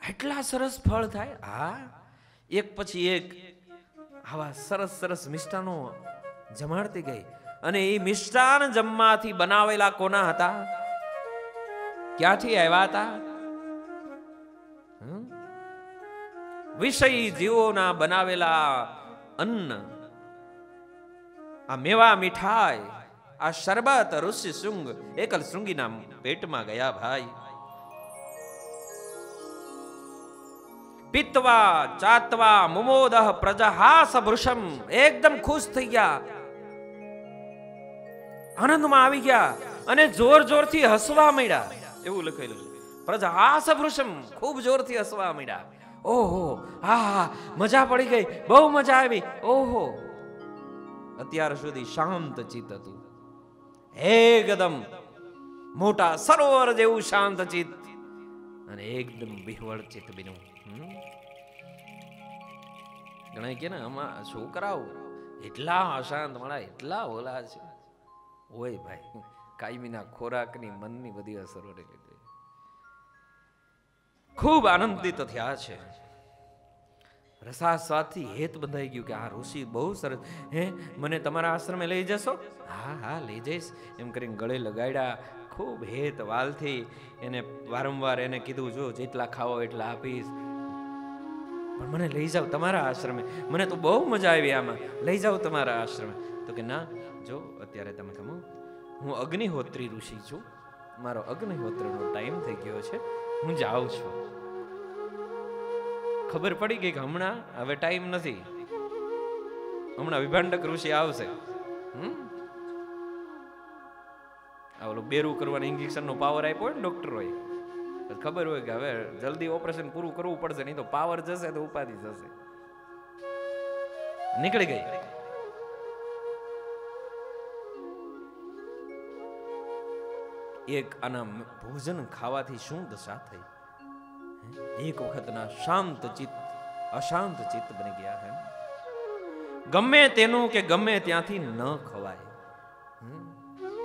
એટલા સરસ ફળ થાય. હા, એક પછી એક આવા સરસ સરસ મિષ્ટાનો જમાડતી ગઈ. અને એ મિષ્ટાન જમવાથી બનાવેલા કોના હતા? ક્યાંથી આવ્યા હતા? વિષય જીવોના બનાવેલા અન્ન, આ મેવા મીઠાઈ, આ શરબત ઋષિ શૃંગ એકલ શૃંગીના પેટમાં ગયા ભાઈ. પિત્વા ચાત્વા મુમોદહ પ્રજહાસ ભૃશમ, એકદમ ખુશ થઈ ગયા, આનંદમાં આવી ગયા અને જોર જોરથી હસવા માંડ્યા. એવું લખેલું છે, પ્રજહાસ ભૃશમ, ખૂબ જોરથી હસવા માંડ્યા. ઓહો, હા, મજા પડી ગઈ, બહુ મજા આવી. ઓહો, અત્યાર સુધી શાંત ચિત્ત હતું, એકદમ મોટા સરોવર જેવું શાંત ચિત્ત અને એકદમ વિહવળ ચિત્ત બન્યું. ઘણા કે ને આમાં છોકરાઓ એટલા અશાંત મળે, એટલા ઓલા છે. ઓય ભાઈ, કાયમીના ખોરાકની મનની બધી અસરો લીધે ખૂબ આનંદિત થયા છે. રસાસ્વાદથી હેત બંધાઈ ગયું કે આ ઋષિ બહુ સરસ, હે મને તમારા આશ્રમે લઈ જશો? હા હા, લઈ જઈશ એમ કરીને ગળે લગાડ્યા. ખૂબ હેત વાલથી એને વારંવાર એને કીધું, જો જેટલા ખાવો એટલા આપીશ, પણ મને લઈ જાઓ તમારા આશ્રમે, મને તો બહુ મજા આવી આમાં, લઈ જાઓ તમારા આશ્રમે. તો કે ના, જો અત્યારે તમે ખમો, હું અગ્નિહોત્રી ઋષિ છું, મારો અગ્નિહોત્રનો ટાઈમ થઈ ગયો છે, હું જાઉં છું. ખબર પડી ગઈ કે હમણાં હવે ટાઈમ નથી, હમણાં વિભાંડક ઋષિ આવશે. ઓલો બેરું કરવાના ઇન્જેક્શન નો પાવર આપ્યો હોય ને ડોક્ટર હોય, ખબર હોય કે હવે જલ્દી ઓપરેશન પૂરું કરવું પડશે, નહીં તો પાવર જશે તો ઉપાધિ જશે. નીકળી ગઈ. એક આના ભોજન ખાવાથી શું દશા થઈ? એક વખતના શાંત ચિત્ત અશાંત ચિત્ત બની ગયા હે. ગમે તેનું કે ગમે ત્યાંથી ન ખવાય.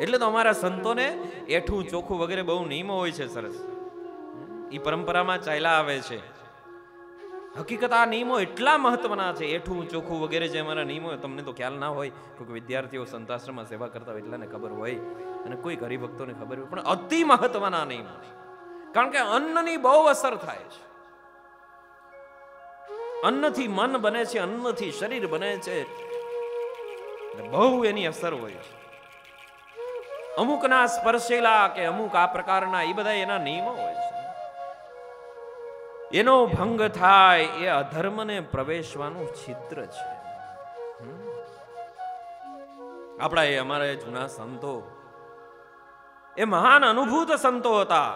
એટલે તો અમારા સંતોને એઠું ચોખ્ખું વગેરે બહુ નિયમો હોય છે, સરસ. એ પરંપરામાં ચાલ્યા આવે છે. હકીકત આ નિયમો એટલા મહત્વના છે, એઠું ચોખ્ખું વગેરે જે અમારા નિયમો, તમને તો ખ્યાલ ના હોય, કોઈ વિદ્યાર્થીઓ સંતાશ્રમમાં સેવા કરતા હોય એટલાને ખબર હોય, અને કોઈ હરિભક્તોને ખબર હોય, પણ અતિ મહત્વના નિયમો. કારણ કે અન્નની બહુ અસર થાય છે. અન્નથી મન બને છે, અન્નથી શરીર બને છે, બહુ એની અસર હોય છે. અમુકના સ્પર્શેલા કે અમુક આ પ્રકારના એ બધા એના નિયમો હોય છે. એનો ભંગ થાય એ અધર્મને પ્રવેશવાનું છિદ્ર છે. આપણા એ અમારા જૂના સંતો એ મહાન અનુભૂત સંતો હતા.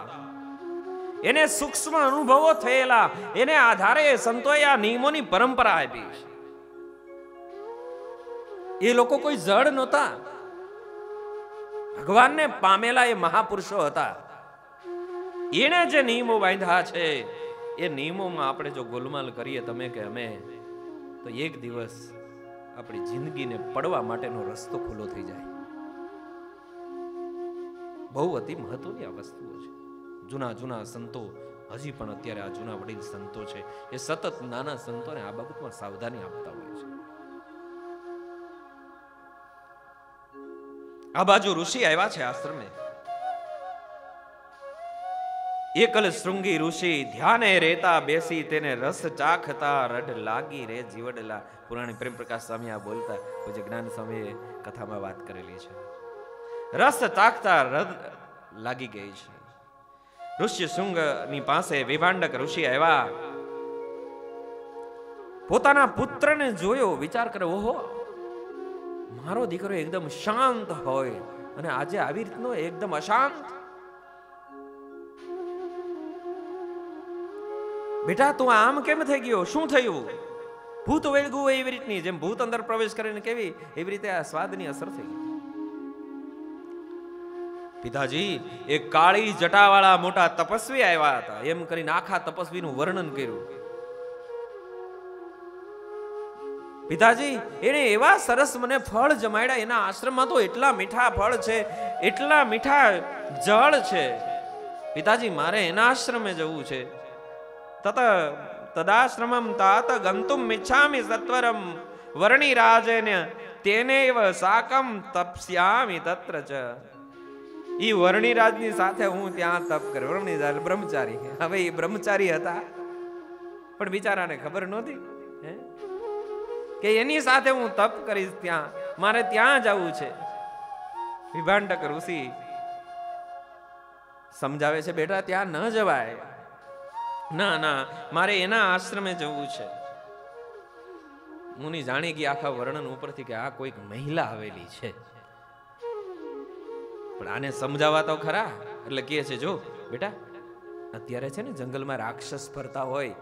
એને સૂક્ષ્મ અનુભવો થયેલા, એને આધારે સંતોએ આ નિયમોની પરંપરા આપી છે. એ લોકો કોઈ જડ નહોતા, ભગવાનને પામેલા એ મહાપુરુષો હતા. એને જે નિયમો બાંધ્યા છે એ નિયમોમાં આપણે જો ગોલમાલ કરીએ, તમે કે અમે, તો એક દિવસ આપણી જિંદગીને પડવા માટેનો રસ્તો ખુલ્લો થઈ જાય. બહુ અતિ મહત્વની આ વસ્તુઓ છે. જૂના જૂના સંતો હજી પણ અત્યારે આ જૂના વડીલ સંતો છે એ સતત નાના સંતોને આ બાબતમાં સાવધાની આપતા હોય છે. આ બાજુ ઋષિ આવ્યા છે આશ્રમે. એકલ શૃંગી ઋષિ ધ્યાને રેતા બેસી, તેને રસ ચાખતા રઢ લાગી રે જીવડલા. પુરાણી પ્રેમ પ્રકાશ સ્વામી આ બોલતા પૂજ્ય જ્ઞાન સ્વામીએ કથામાં વાત કરેલી છે. રસ ચાખતા રઢ લાગી ગઈ છે. ઋષિ શૃંગ ની પાસે વિભાંડક ઋષિ આવ્યા. પોતાના પુત્રને જોયો, વિચાર કરે, ઓહો, મારો દીકરો એકદમ શાંત હોય અને આજે આવી રીતનો એકદમ અશાંત. બેટા તું આમ કેમ થઈ ગયો? શું થયું? ભૂત વેળગું હોય એવી રીતની, જેમ ભૂત અંદર પ્રવેશ કરીને કેવી, એવી રીતે આ સ્વાદની અસર થઈ ગઈ. પિતાજી, એક કાળી જટાવાળા મોટા તપસ્વી આવ્યા હતા, એમ કરીને આખા તપસ્વીનું વર્ણન કર્યું. પિતાજી, એને એવા સરસ મને ફળ જમાડ્યા, એના આશ્રમમાં તો એટલા મીઠા ફળ છે, એટલા મીઠા જળ છે. પિતાજી, મારે એના આશ્રમે જવું છે. તદાશ્રમમ તાત ગંતુમ મિચ્છામિ સત્વરમ વર્ણિ રાજેન તેનેવ સાકમ તપસ્યામિ તત્ર ચ. ઈ વર્ણિરાજની સાથે હું ત્યાં તપ કર્યો. વર્ણિરાજ બ્રહ્મચારી, હવે એ બ્રહ્મચારી હતા, પણ બિચારાને ખબર નહોતી કે એની સાથે હું તપ કરીશ, ત્યાં મારે ત્યાં જવું છે. વિભાંડક ઋષિ સમજાવે છે, બેટા ત્યાં ન જવાય. ના ના, મારે એના આશ્રમે જવું છે. મુનિ જાણી ગઈ આખા વર્ણન ઉપરથી કે આ કોઈક મહિલા આવેલી છે. પણ આને સમજાવવા તો ખરા. એટલે કહે છે, જો બેટા, અત્યારે છે ને જંગલમાં રાક્ષસ ફરતા હોય,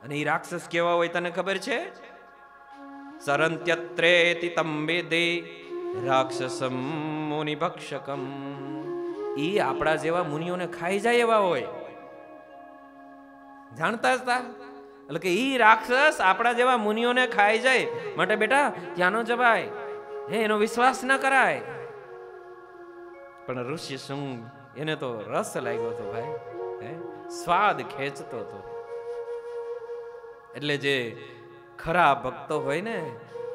અને એ રાક્ષસ કેવા હોય તને ખબર છે? સરંત્યત્રેતિ તંબેદે રાક્ષસમ મુનિ ભક્ષકમ. ઈ આપણા જેવા મુનિઓને ખાઈ જાય એવા હોય. જાણતા હતા? એટલે કે ઈ રાક્ષસ આપણા જેવા મુનિઓને ખાઈ જાય, માટે બેટા ત્યાં ન જવાય, એનો વિશ્વાસ ન કરાય. પણ ઋષિ શૃંગ એને તો રસ લાગ્યો હતો ભાઈ, સ્વાદ ખેંચતો હતો. એટલે જે ખરા ભક્તો હોય ને,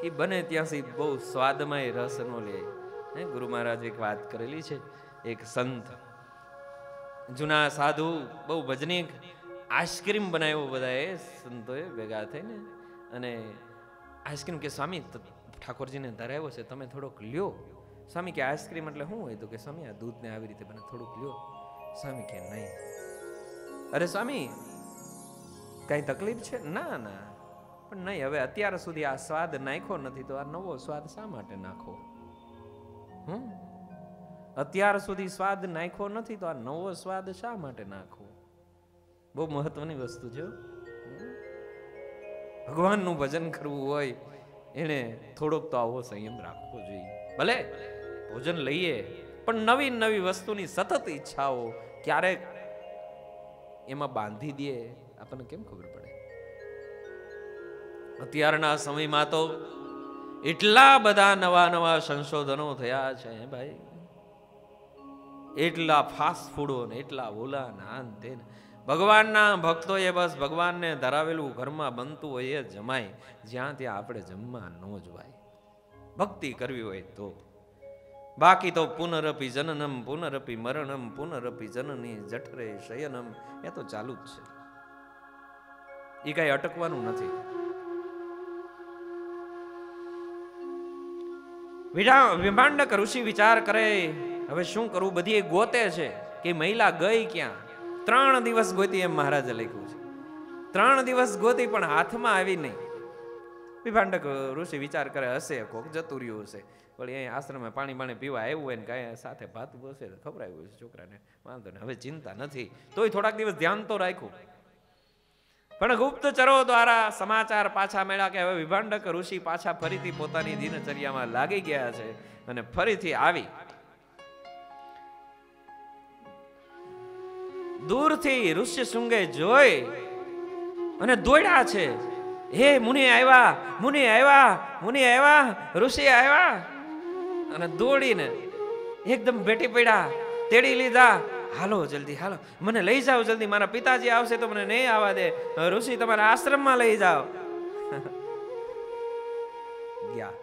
એ બને ત્યાં સુધી બહુ સ્વાદમાં રસ નો લે. ગુરુ મહારાજ એક વાત કરેલી છે. એક સંત જૂના સાધુ બહુ ભજનીક આઈસ્ક્રીમ બનાવ્યો બધાએ સંતોએ ભેગા થઈને, અને આઈસ્ક્રીમ કે સ્વામી ઠાકોરજીને ધરાવ્યો છે, તમે થોડોક લ્યો. સ્વામી કે આઈસ્ક્રીમ એટલે શું હોય? તો કે સ્વામી આ દૂધને આવી રીતે બને, થોડુંક લ્યો. સ્વામી કે નહીં. અરે સ્વામી કઈ તકલીફ છે? ના ના, પણ નહીં, હવે અત્યાર સુધી આ સ્વાદ નાખ્યો નથી, તો આ નવો સ્વાદ શા માટે નાખો? અત્યાર સુધી સ્વાદ નાખ્યો નથી, તો આ નવો સ્વાદ શા માટે નાખવો? બહુ મહત્વની વસ્તુ છે. ભગવાનનું ભજન કરવું હોય એને થોડોક તો આવો સંયમ રાખવો જોઈએ. ભલે ભોજન લઈએ, પણ નવી નવી વસ્તુની સતત ઈચ્છાઓ ક્યારેક એમાં બાંધી દે, આપણને કેમ ખબર પડે? અત્યારના સમયમાં તો એટલા બધા નવા નવા સંશોધનો થયા છે ભાઈ, એટલા ફાસ્ટ ફૂડો ને એટલા ઓલા નાન તે. ભગવાનના ભક્તોએ બસ ભગવાનને ધરાવેલું ઘરમાં બનતું હોય એ જમાય, જ્યાં ત્યાં આપણે જમવા ન જવાય. ભક્તિ કરવી હોય તો. બાકી તો પુનરપી જનનમ પુનરપી મરણમ પુનરપી જનની જઠરે શયનમ, એ તો ચાલુ જ છે. એ કઈ અટકવાનું નથી. વિભાંડક ઋષિ વિચાર કરે, હવે શું કરવું? બધી ગોતે છે કે મહિલા ગઈ ક્યાં. 3 દિવસ ગોતી, એમ મહારાજે લખ્યું છે. 3 દિવસ ગોતી પણ હાથમાં આવી નહીં. વિભાંડક ઋષિ વિચાર કરે, હશે કોક જતું રહ્યું હશે, વળી અહીં આશ્રમમાં પાણી પીવા આવ્યું હોય ને કાંઈ સાથે ભાત બસે ખબરાયું છે છોકરાને, વાંધો ને, હવે ચિંતા નથી. તોય થોડાક દિવસ ધ્યાન તો રાખ્યું. પણ ગુપ્તચરો દ્વારા સમાચાર પાછા મળ્યા કે હવે વિભાંડક ઋષિ પાછા ફરીથી પોતાની દિનચર્યામાં લાગી ગયા છે, અને ફરીથી આવી. દૂરથી ઋષિ શૃંગે જોઈ અને દોડ્યા છે. હે મુનિ આવ્યા, મુનિ આવ્યા, મુનિ આવ્યા, ઋષિ આવ્યા. અને દોડીને એકદમ ભેટી પડ્યા, તેડી લીધા. હાલો જલ્દી, હાલો, મને લઈ જાઓ જલ્દી, મારા પિતાજી આવશે તો મને નહીં આવવા દે, ઋષિ તમારા આશ્રમમાં લઈ જાઓ. ગયા.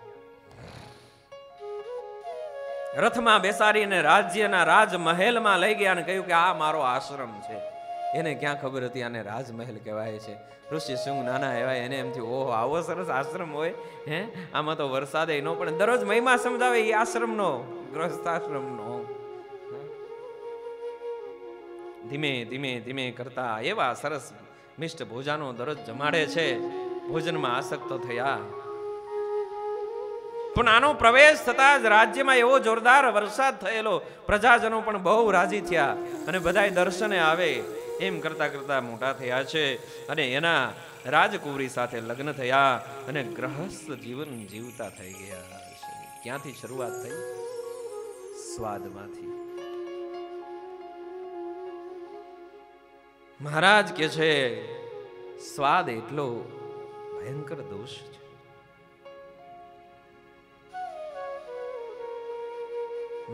રથમાં બેસાડીને રાજ્યના રાજમહેલમાં લઈ ગયા અને કહ્યું કે આ મારો આશ્રમ છે. એને ક્યાં ખબર હતી આને રાજમહેલ કહેવાય છે. ઋષિ શૃંગ નાના એવાય, એને એમથી ઓહો આવો સરસ આશ્રમ હોય, આમાં તો વરસાદે ન પણ દરરોજ મહિમા સમજાવે એ આશ્રમનો, ગૃહસ્થાશ્રમનો. ધીમે ધીમે ધીમે કરતા એવા સરસ મિષ્ટ ભોજાનો દરરોજ જમાડે છે. ભોજનમાં આસક્ત થયા. પણ આનો પ્રવેશ થતા જ રાજ્યમાં એવો જોરદાર વરસાદ થયેલો, પ્રજાજનો પણ બહુ રાજી થયા અને બધાય દર્શને આવે. એમ કરતા કરતા મોટા થયા છે અને એના રાજકુંવરી સાથે લગ્ન થયા અને ગ્રહસ્થ જીવન જીવતા થઈ ગયા છે. ક્યાંથી શરૂઆત થઈ? સ્વાદમાંથી. મહારાજ કે છે સ્વાદ એટલો ભયંકર દોષ છે.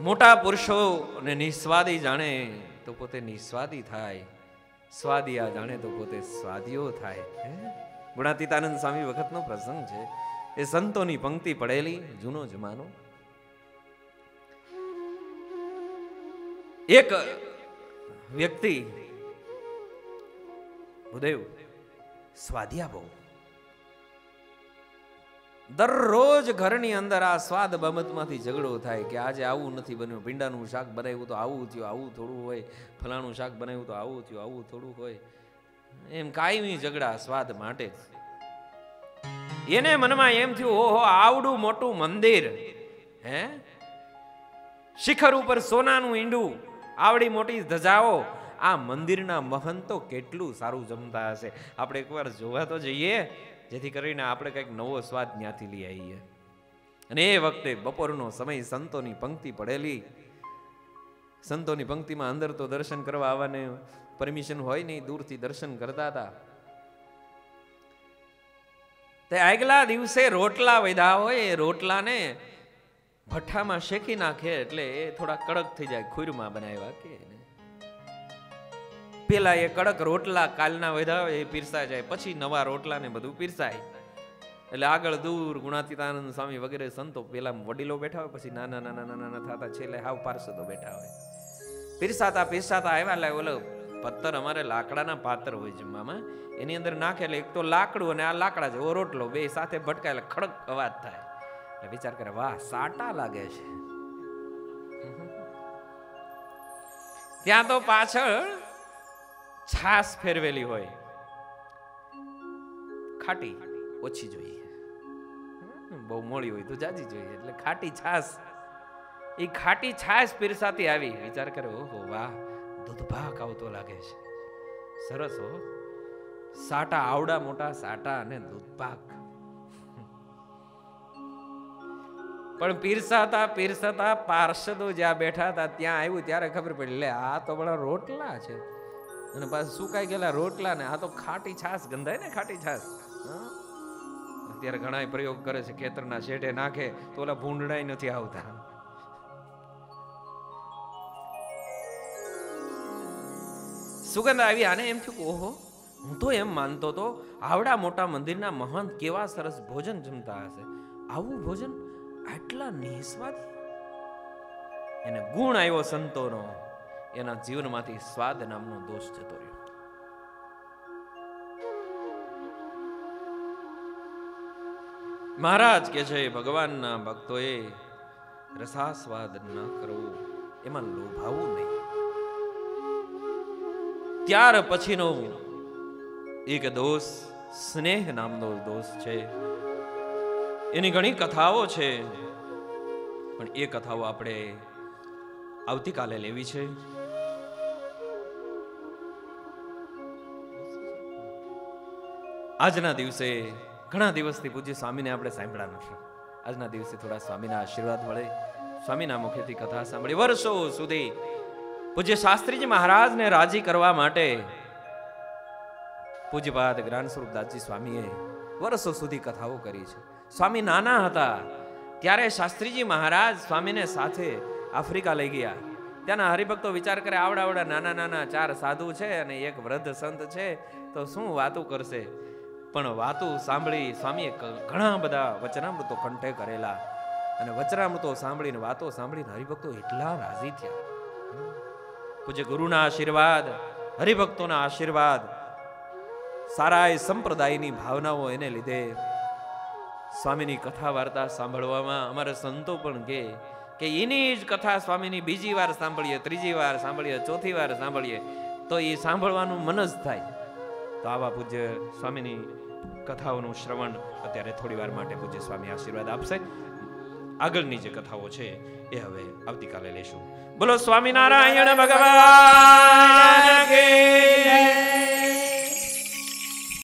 મોટા પુરુષો ને નિસ્વાદી જાણે તો પોતે નિસ્વાદી થાય, સ્વાદિયા જાણે તો પોતે સ્વાદીઓ થાય. ગુણાતીતાનંદ સ્વામી વખતનો પ્રસંગ છે. એ સંતોની પંક્તિ પડેલી, જૂનો જમાનો. એક વ્યક્તિ ભૂદેવ સ્વાદિયા બહુ, દરરોજ ઘરની અંદર આ સ્વાદ બાબતમાંથી ઝઘડો થાય કે આજે આવું નથી બન્યું, ભીંડાનું શાક બનાવ્યું તો આવું થયું, આવું થોડું હોય, ફલાણું શાક બનાવ્યું તો આવું થયું, આવું થોડું હોય. એમ કાયમી ઝઘડા સ્વાદ માટે. એને મનમાં એમ થયું, ઓહો આવડું મોટું મંદિર, હે શિખર ઉપર સોનાનું ઈંડું, આવડી મોટી ધજાઓ, આ મંદિરના મહંતો કેટલું સારું જમતા હશે, આપણે એકવાર જોવા તો જઈએ, જેથી કરીને આપણે કંઈક નવો સ્વાદ ત્યાંથી લઈ આવીએ. અને એ વખતે બપોરનો સમય, સંતોની પંક્તિ પડેલી. સંતોની પંક્તિમાં અંદર તો દર્શન કરવા આવવાને પરમિશન હોય નહીં, દૂરથી દર્શન કરતા હતા. તે આગલા દિવસે રોટલા વધ્યા હોય, એ રોટલાને ભઠ્ઠામાં શેકી નાખે એટલે એ થોડા કડક થઈ જાય, ખુરમાં બનાવ્યા કે પેલા એ કડક રોટલા કાલના વધ્યા હોય એ પીરસાઈ જાય, પછી નવા રોટલા ને બધું પીરસાય. એટલે આગળ દૂર ગુણાતીતાનંદ સ્વામી વગેરે સંતો પેલા વડીલો બેઠા હોય, પછી નાના નાના નાના થતા છેલ્લે હાવ પાર્ષદો બેઠા હોય. પીરસાતા પીરસાતા આવ્યા, એટલે ઓલો પત્તર અમારે લાકડાના પાત્ર હોય જમવામાં, એની અંદર નાખે એટલે એક તો લાકડું અને આ લાકડા જેવો રોટલો બે સાથે ભટકાય એટલે ખડક અવાજ થાય. એટલે વિચાર કરે, વાહ સાટા લાગે છે. ત્યાં તો પાછળ છાસ ફેરવેલી હોય, ખાટી ઓછી જોઈએ, બહુ મોડી હોય તો જાજી જોઈએ, એટલે ખાટી છાસ, એ ખાટી છાસ પીરસાતી આવી. વિચાર કરે, ઓહો વાહ દૂધપાક આવતો લાગે છે, સરસ હો, સાટા આવડા મોટા સાટા અને દૂધપાક. પણ પીરસાતા પીરસાતા પાર્ષદો જ્યાં બેઠા હતા ત્યાં આવ્યું ત્યારે ખબર પડી, લે આ તો બડા રોટલા છે, અને પાછું સુકાઈ ગયેલા રોટલા ને આ તો ખાટી છાસ ગંધાય ને, ખાટી છાસ. અત્યારે ઘણા પ્રયોગ કરે છે, ખેતરના શેઢે નાખે તો ઓલા ભૂંડડા નથી આવતા. સુગંધ આવી, આને એમ થયું, ઓહો હું તો એમ માનતો તો આવડા મોટા મંદિરના મહંત કેવા સરસ ભોજન જમતા હશે, આવું ભોજન આટલા નિસ્વાદ. એને ગુણ આવ્યો સંતોનો, એના જીવનમાંથી સ્વાદ નામનો દોષ જતો રહ્યો. મહારાજ કે છે, ભગવાનના ભક્તોએ રસાસ્વાદ ન કરવો, એમાં લોભાવું નહીં. ત્યાર પછીનો એક દોષ સ્નેહ નામનો દોષ છે. એની ઘણી કથાઓ છે, પણ એ કથાઓ આપણે આવતીકાલે લેવી છે. આજના દિવસે ઘણા દિવસથી પૂજ્ય સ્વામીને આપણે સાંભળ્યા નથી. આજના દિવસે થોડા સ્વામીના આશીર્વાદ મળે, સ્વામીના મુખેથી કથા સાંભળી. વર્ષો સુધી પૂજ્ય શાસ્ત્રીજી મહારાજને રાજી કરવા માટે પૂજ્યપાદ જ્ઞાન સ્વરૂપદાસજી સ્વામીએ વર્ષો સુધી કથાઓ કરી છે. સ્વામી નાના હતા ત્યારે શાસ્ત્રીજી મહારાજ સ્વામીને સાથે આફ્રિકા લઈ ગયા. ત્યાંના હરિભક્તો વિચાર કરે, આવડા નાના નાના 4 સાધુ છે અને એક વૃદ્ધ સંત છે, તો શું વાતો કરશે. પણ વાતો સાંભળી સ્વામીએ ઘણા બધા વચનામૃતો કંઠે કરેલા, અને વચનામૃતો સાંભળીને વાતો સાંભળીને હરિભક્તો એટલા રાજી થયા. પૂજ્ય ગુરુના આશીર્વાદ, હરિભક્તોના આશીર્વાદ, સારા એ સંપ્રદાયની ભાવનાઓ એને લીધે સ્વામીની કથા વાર્તા સાંભળવામાં અમારા સંતો પણ કે એની જ કથા સ્વામીની બીજી વાર સાંભળીએ, ત્રીજી વાર સાંભળીએ, ચોથી વાર સાંભળીએ તો એ સાંભળવાનું મન જ થાય. તો આવા પૂજ્ય સ્વામીની કથાઓનું શ્રવણ અત્યારે થોડી વાર માટે પૂજ્ય સ્વામી આશીર્વાદ આપશે. આગળની જે કથાઓ છે એ હવે આવતીકાલે લેશું. બોલો સ્વામિનારાયણ ભગવાન કી જય.